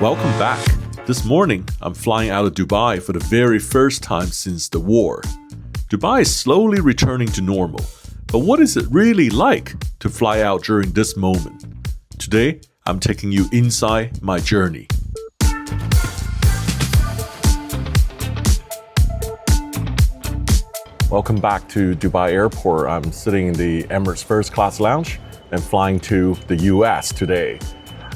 Welcome back. This morning, I'm flying out of Dubai for the very first time since the war. Dubai is slowly returning to normal, but what is it really like to fly out during this moment? Today, I'm taking you inside my journey. Welcome back to Dubai Airport. I'm sitting in the Emirates First Class Lounge and flying to the US today.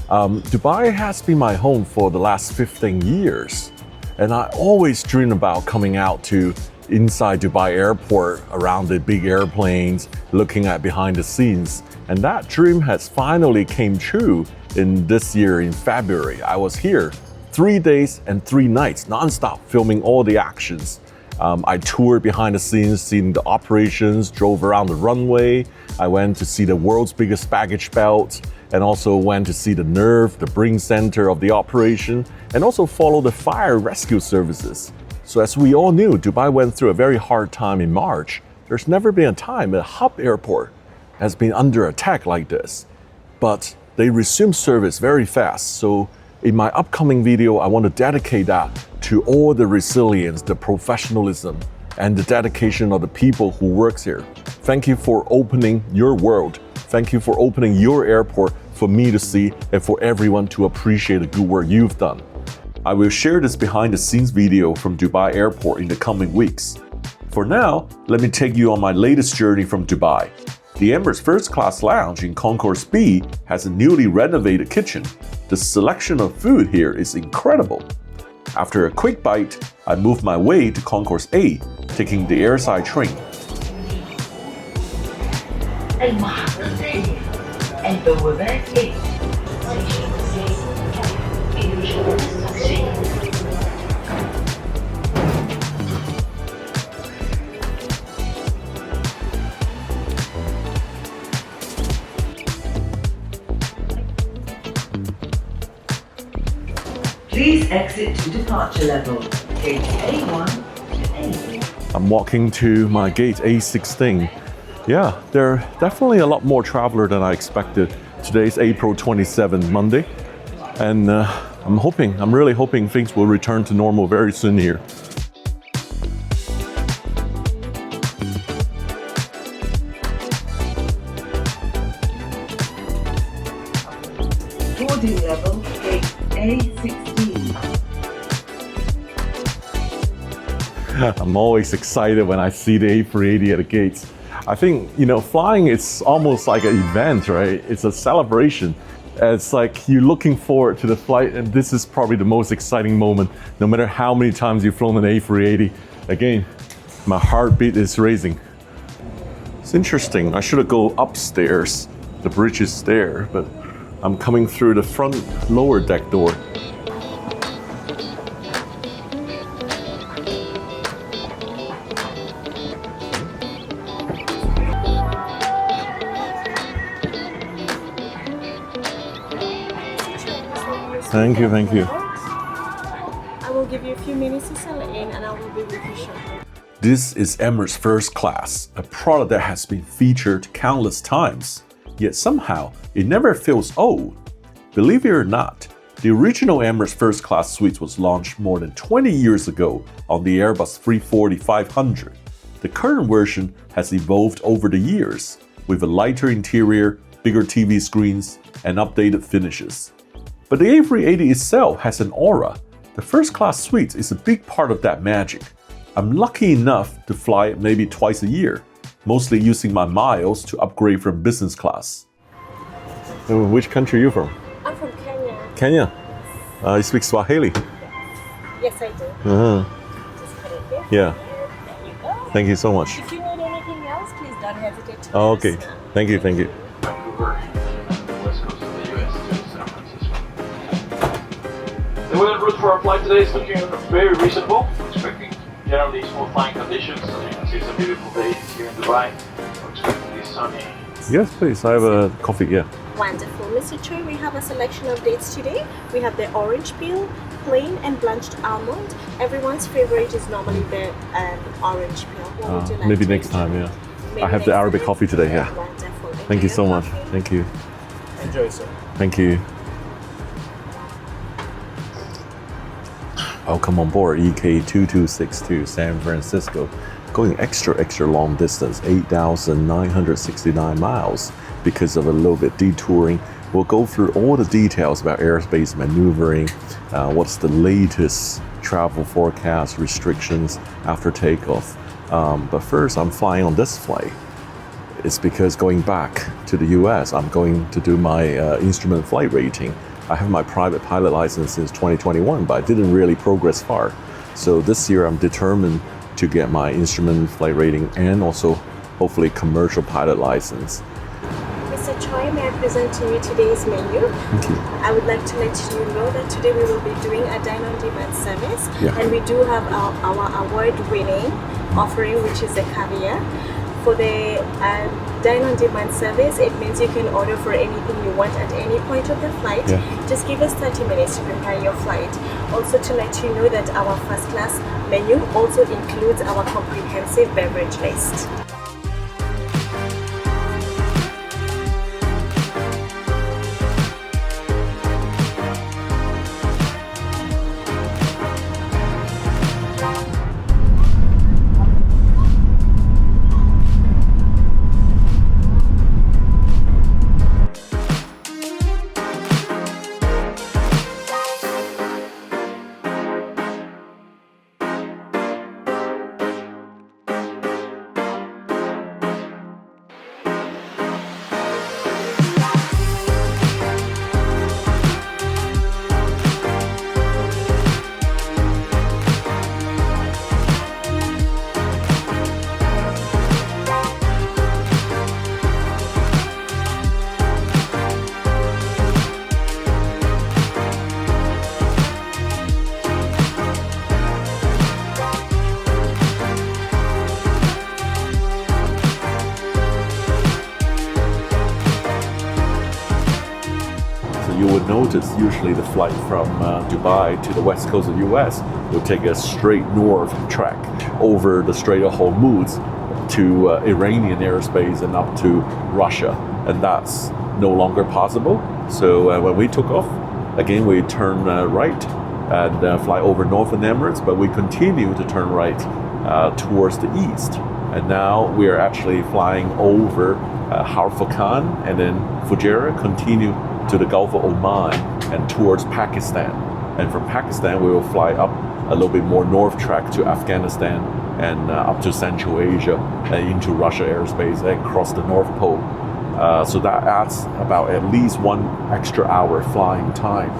Dubai has been my home for the last 15 years, and I always dream about coming out to inside Dubai Airport around the big airplanes, looking at behind the scenes. And that dream has finally came true in this year in February. I was here 3 days and 3 nights, nonstop, filming all the actions. I toured behind the scenes, seen the operations, drove around the runway. I went to see the world's biggest baggage belt, and also went to see the nerve, the brain center of the operation, and also follow the fire rescue services. So as we all knew, Dubai went through a very hard time in March. There's never been a time a hub airport has been under attack like this. But they resumed service very fast. So in my upcoming video, I want to dedicate that to all the resilience, the professionalism, and the dedication of the people who works here. Thank you for opening your world. Thank you for opening your airport for me to see and for everyone to appreciate the good work you've done. I will share this behind the scenes video from Dubai Airport in the coming weeks. For now, let me take you on my latest journey from Dubai. The Emirates First Class Lounge in Concourse B has a newly renovated kitchen. The selection of food here is incredible. After a quick bite, I move my way to Concourse A, taking the airside train. Please exit to departure level, gates A1 to A. I'm walking to my gate A16. Yeah, there are definitely a lot more travelers than I expected. Today's April 27th, Monday. And I'm really hoping things will return to normal very soon here. Boarding level, gate A16. I'm always excited when I see the A380 at the gates. I think, flying is almost like an event, right? It's a celebration. It's like you're looking forward to the flight, and this is probably the most exciting moment, no matter how many times you've flown an A380. Again, my heartbeat is racing. It's interesting. I should have gone upstairs. The bridge is there, but I'm coming through the front lower deck door. Thank you, thank you. I will give you a few minutes to settle in and I will be with you shortly. This is Emirates First Class, a product that has been featured countless times, yet somehow it never feels old. Believe it or not, the original Emirates First Class suite was launched more than 20 years ago on the Airbus A340-500. The current version has evolved over the years, with a lighter interior, bigger TV screens, and updated finishes. But the A380 itself has an aura. The first class suite is a big part of that magic. I'm lucky enough to fly it maybe twice a year, mostly using my miles to upgrade from business class. Which country are you from? I'm from Kenya. Kenya? You speak Swahili? Yes, I do. Just put it here. Yeah. There you go. Thank you so much. If you need anything else, please don't hesitate to Oh, let okay. us know. Thank you, thank you. The weather route for our flight today is looking very reasonable. We're expecting generally smooth flying conditions. As you can see, it's a beautiful day here in Dubai. We're expecting this sunny. Yes, please. I have a coffee, yeah. Wonderful. Mr. Choi, we have a selection of dates today. We have the orange peel, plain and blanched almond. Everyone's favorite is normally the orange peel. What would you like Maybe to next enjoy? time, yeah. Maybe I have next the Arabic time? coffee today, yeah. Wonderful. Thank you so much. Coffee. Thank you. Enjoy, sir. Thank you. Welcome on board EK2262 San Francisco, going extra long distance, 8,969 miles because of a little bit detouring. We'll go through all the details about airspace maneuvering, what's the latest travel forecast restrictions after takeoff. But first, I'm flying on this flight. It's because going back to the US, I'm going to do my instrument flight rating. I have my private pilot license since 2021, but I didn't really progress far. So this year I'm determined to get my instrument flight rating and also hopefully commercial pilot license. Mr. Choi, may I present to you today's menu? Thank you. I would like to let you know that today we will be doing a dine-on-demand service, Yeah. and we do have our award-winning offering, which is the caviar. For the dine-on-demand service, it means you can order for anything you want at any point of the flight. Yeah. Just give us 30 minutes to prepare your flight. Also to let you know that our first class menu also includes our comprehensive beverage list. You would notice usually the flight from Dubai to the west coast of the US would take a straight north track over the Strait of Hormuz to Iranian airspace and up to Russia, and that's no longer possible. So when we took off, again we turn right and fly over Northern Emirates, but we continue to turn right towards the east. And now we are actually flying over Harfakan and then Fujairah, continue to the Gulf of Oman and towards Pakistan. And from Pakistan, we will fly up a little bit more north track to Afghanistan and up to Central Asia and into Russia airspace and across the North Pole. So that adds about at least 1 extra hour flying time.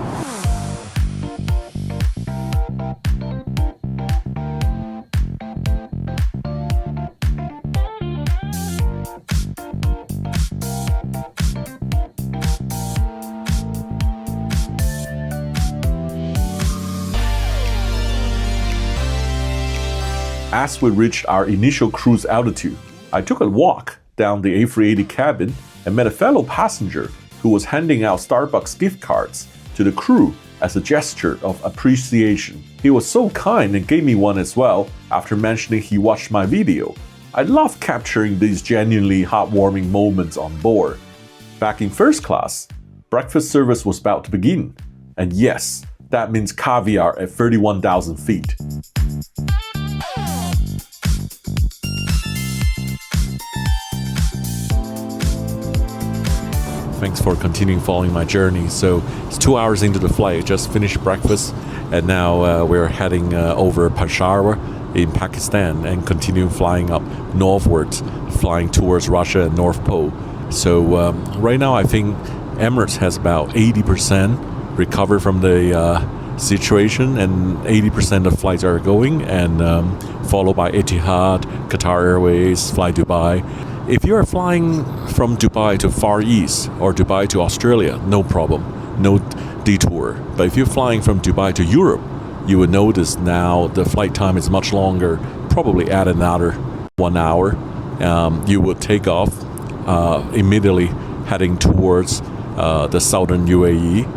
As we reached our initial cruise altitude, I took a walk down the A380 cabin and met a fellow passenger who was handing out Starbucks gift cards to the crew as a gesture of appreciation. He was so kind and gave me one as well after mentioning he watched my video. I love capturing these genuinely heartwarming moments on board. Back in first class, breakfast service was about to begin. And yes, that means caviar at 31,000 feet. Thanks for continuing following my journey. So it's 2 hours into the flight. I just finished breakfast and now we're heading over Peshawar in Pakistan and continue flying up northwards, flying towards Russia and North Pole. So right now I think Emirates has about 80% recovered from the situation and 80% of flights are going, and followed by Etihad, Qatar Airways, Fly Dubai. If you are flying from Dubai to Far East or Dubai to Australia, no problem, no detour. But if you're flying from Dubai to Europe, you will notice now the flight time is much longer, probably add another 1 hour. You will take off immediately heading towards the southern UAE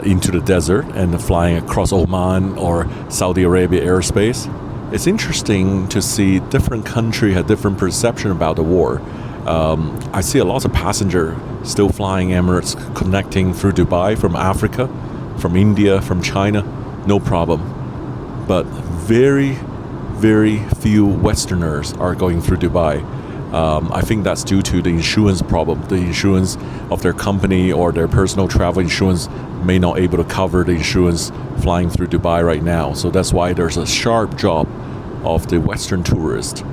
into the desert and flying across Oman or Saudi Arabia airspace. It's interesting to see different countries have different perception about the war. I see a lot of passengers still flying Emirates, connecting through Dubai from Africa, from India, from China, no problem. but very, very few Westerners are going through Dubai. I think that's due to the insurance problem. The insurance of their company or their personal travel insurance may not able to cover the insurance flying through Dubai right now. So that's why there's a sharp drop of the Western tourist.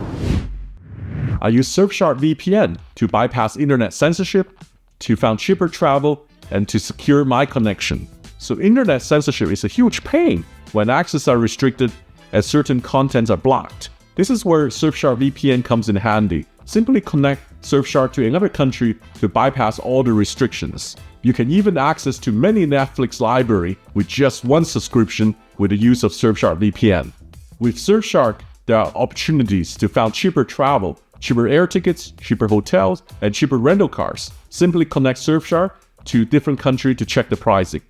I use Surfshark VPN to bypass internet censorship, to find cheaper travel, and to secure my connection. So internet censorship is a huge pain when access are restricted and certain contents are blocked. This is where Surfshark VPN comes in handy. Simply connect Surfshark to another country to bypass all the restrictions. You can even access to many Netflix library with just one subscription with the use of Surfshark VPN. With Surfshark, there are opportunities to find cheaper travel, cheaper air tickets, cheaper hotels, and cheaper rental cars. Simply connect Surfshark to different country to check the pricing.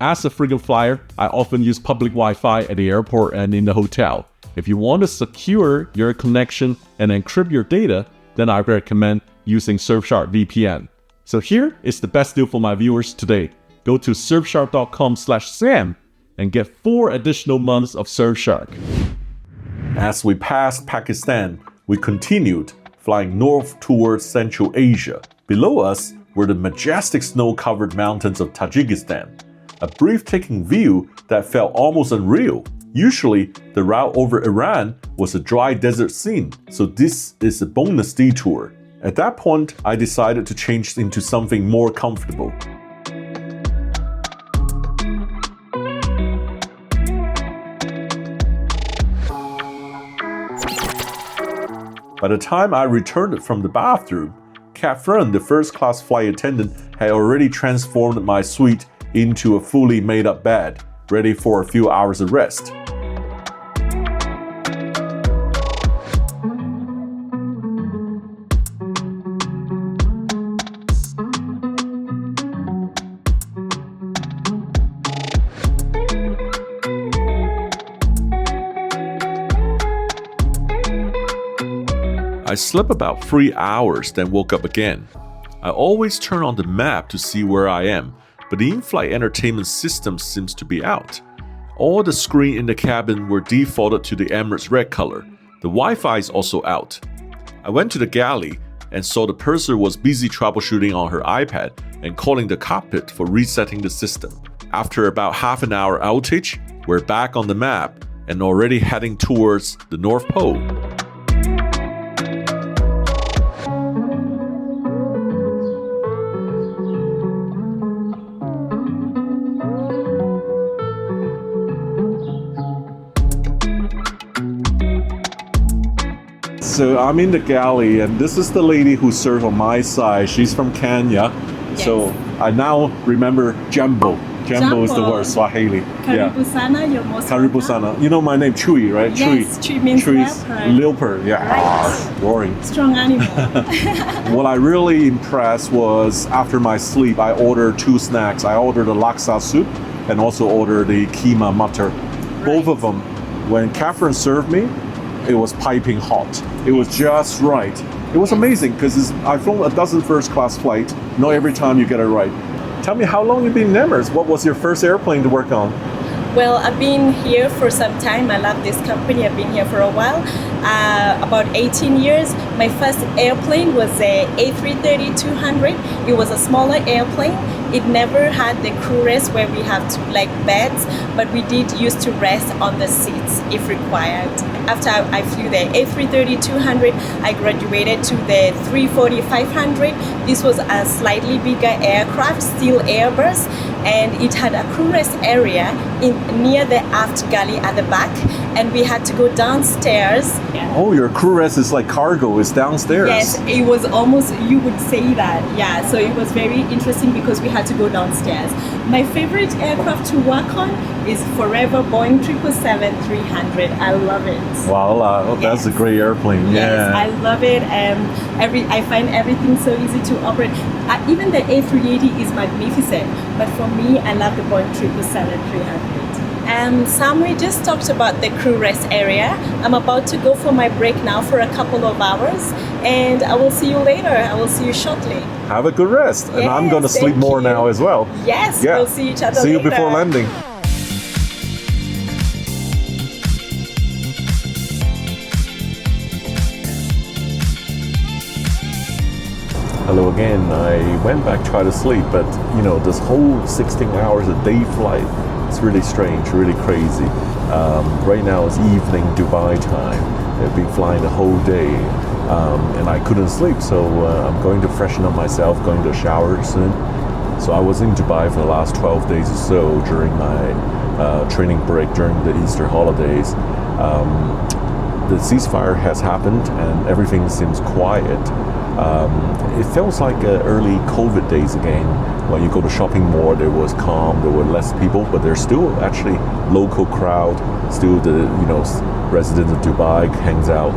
As a frequent flyer, I often use public Wi-Fi at the airport and in the hotel. If you want to secure your connection and encrypt your data, then I recommend using Surfshark VPN. So here is the best deal for my viewers today. Go to surfshark.com/Sam and get 4 additional months of Surfshark. As we passed Pakistan, we continued flying north towards Central Asia. Below us were the majestic snow-covered mountains of Tajikistan, a breathtaking view that felt almost unreal. Usually, the route over Iran was a dry desert scene, so this is a bonus detour. At that point, I decided to change into something more comfortable. By the time I returned from the bathroom, Catherine, the first-class flight attendant, had already transformed my suite into a fully made-up bed, ready for a few hours of rest. I slept about 3 hours, then woke up again. I always turn on the map to see where I am, but the in-flight entertainment system seems to be out. All the screens in the cabin were defaulted to the Emirates red color. The Wi-Fi is also out. I went to the galley and saw the purser was busy troubleshooting on her iPad and calling the cockpit for resetting the system. After about half an hour outage, we're back on the map and already heading towards the North Pole. So I'm in the galley, and this is the lady who served on my side. She's from Kenya. Yes. So I now remember Jambo. Jambo is the word, Swahili. Karibu sana, you're most Karibu welcome. sana. You know my name, Chui, right? Yes, Chui means leopard. Leopard, yeah. Right. Roaring. Strong animal. What I really impressed was after my sleep, I ordered 2 snacks. I ordered the laksa soup and also ordered the keema mutton. Both of them, when Catherine served me, it was piping hot. It was just right. It was amazing because I've flown a dozen first-class flights. Not every time you get it right. Tell me, how long you been in Emirates? What was your first airplane to work on? Well, I've been here for some time. I love this company. I've been here for a while, about 18 years. My first airplane was a A380-500. It was a smaller airplane. It never had the crew rest where we have to, like beds, but we did used to rest on the seats if required. After I flew the A330-200, I graduated to the A340-500. This was a slightly bigger aircraft, still Airbus, and it had a crew rest area near the aft galley at the back, and we had to go downstairs. Oh, your crew rest is like cargo, it's downstairs. Yes, it was almost, you would say that, yeah. So it was very interesting because we had to go downstairs. My favorite aircraft to work on is forever Boeing 777-300. I love it. Wow, that's a great airplane. Yes, Yeah. I love it. I find everything so easy to operate. Even the A380 is magnificent, but for me, I love the Boeing 777-300. Sam, we just talked about the crew rest area. I'm about to go for my break now for a couple of hours, and I will see you later. I will see you shortly. Have a good rest. And I'm going to Yes, sleep thank more you. now as well. Yes, Yeah. we'll see each other See you later. before landing. again, I went back, tried to sleep, but this whole 16 hours a day flight, it's really strange, really crazy. Right now it's evening Dubai time. I've been flying the whole day, and I couldn't sleep, so I'm going to freshen up myself, going to shower soon. So I was in Dubai for the last 12 days or so during my training break during the Easter holidays. The ceasefire has happened and everything seems quiet. It feels like early COVID days again. When you go to shopping mall, there was calm, there were less people, but there's still actually local crowd. Still the residents of Dubai hangs out.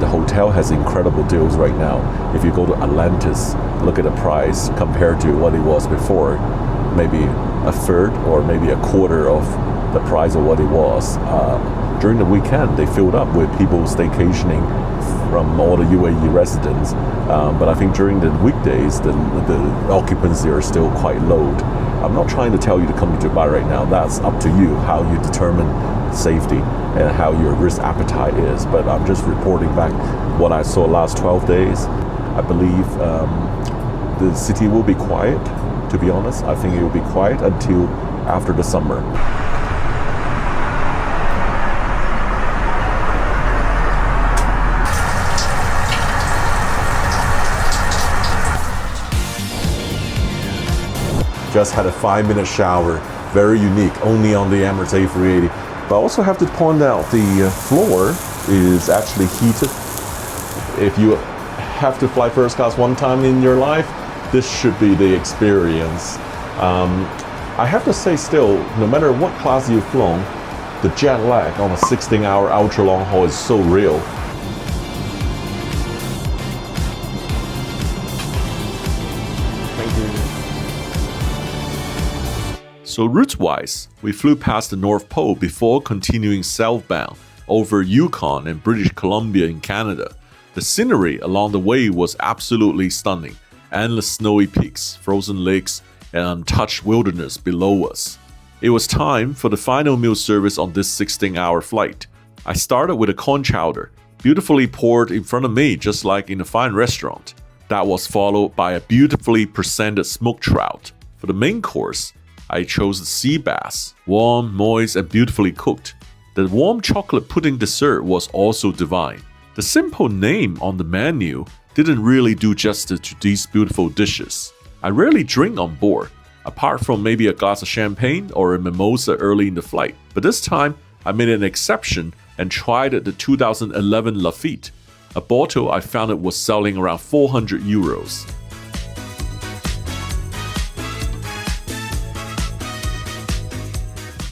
The hotel has incredible deals right now. If you go to Atlantis, look at the price compared to what it was before, maybe a third or maybe a quarter of the price of what it was. During the weekend, they filled up with people staycationing from all the UAE residents. But I think during the weekdays, the occupancy are still quite low. I'm not trying to tell you to come to Dubai right now. That's up to you, how you determine safety and how your risk appetite is. But I'm just reporting back what I saw last 12 days. I believe the city will be quiet, to be honest. I think it will be quiet until after the summer. Just had a 5-minute shower, very unique, only on the Emirates A380. But I also have to point out the floor is actually heated. If you have to fly first class one time in your life, this should be the experience. I have to say still, no matter what class you've flown, the jet lag on a 16-hour ultra long haul is so real. So route-wise, we flew past the North Pole before continuing southbound over Yukon and British Columbia in Canada. The scenery along the way was absolutely stunning. Endless snowy peaks, frozen lakes, and untouched wilderness below us. It was time for the final meal service on this 16-hour flight. I started with a corn chowder, beautifully poured in front of me just like in a fine restaurant. That was followed by a beautifully presented smoked trout. For the main course, I chose the sea bass, warm, moist, and beautifully cooked. The warm chocolate pudding dessert was also divine. The simple name on the menu didn't really do justice to these beautiful dishes. I rarely drink on board, apart from maybe a glass of champagne or a mimosa early in the flight. But this time, I made an exception and tried the 2011 Lafite, a bottle I found it was selling around 400 euros.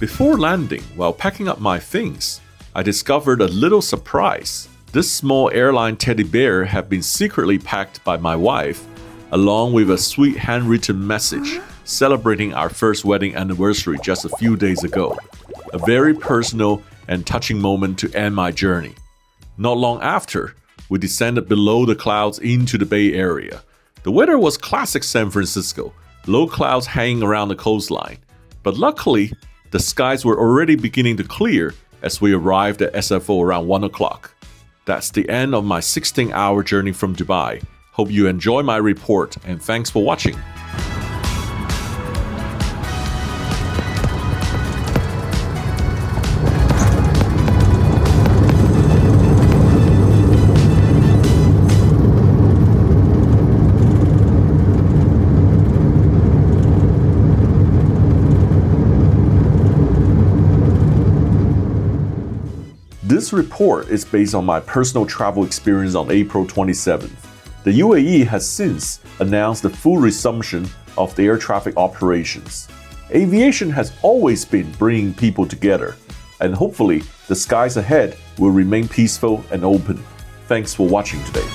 Before landing, while packing up my things, I discovered a little surprise. This small airline teddy bear had been secretly packed by my wife, along with a sweet handwritten message celebrating our first wedding anniversary just a few days ago. A very personal and touching moment to end my journey. Not long after, we descended below the clouds into the Bay Area. The weather was classic San Francisco, low clouds hanging around the coastline. But luckily, the skies were already beginning to clear as we arrived at SFO around 1 o'clock. That's the end of my 16-hour journey from Dubai. Hope you enjoy my report and thanks for watching. This report is based on my personal travel experience on April 27th. The UAE has since announced the full resumption of the air traffic operations. Aviation has always been bringing people together, and hopefully the skies ahead will remain peaceful and open. Thanks for watching today.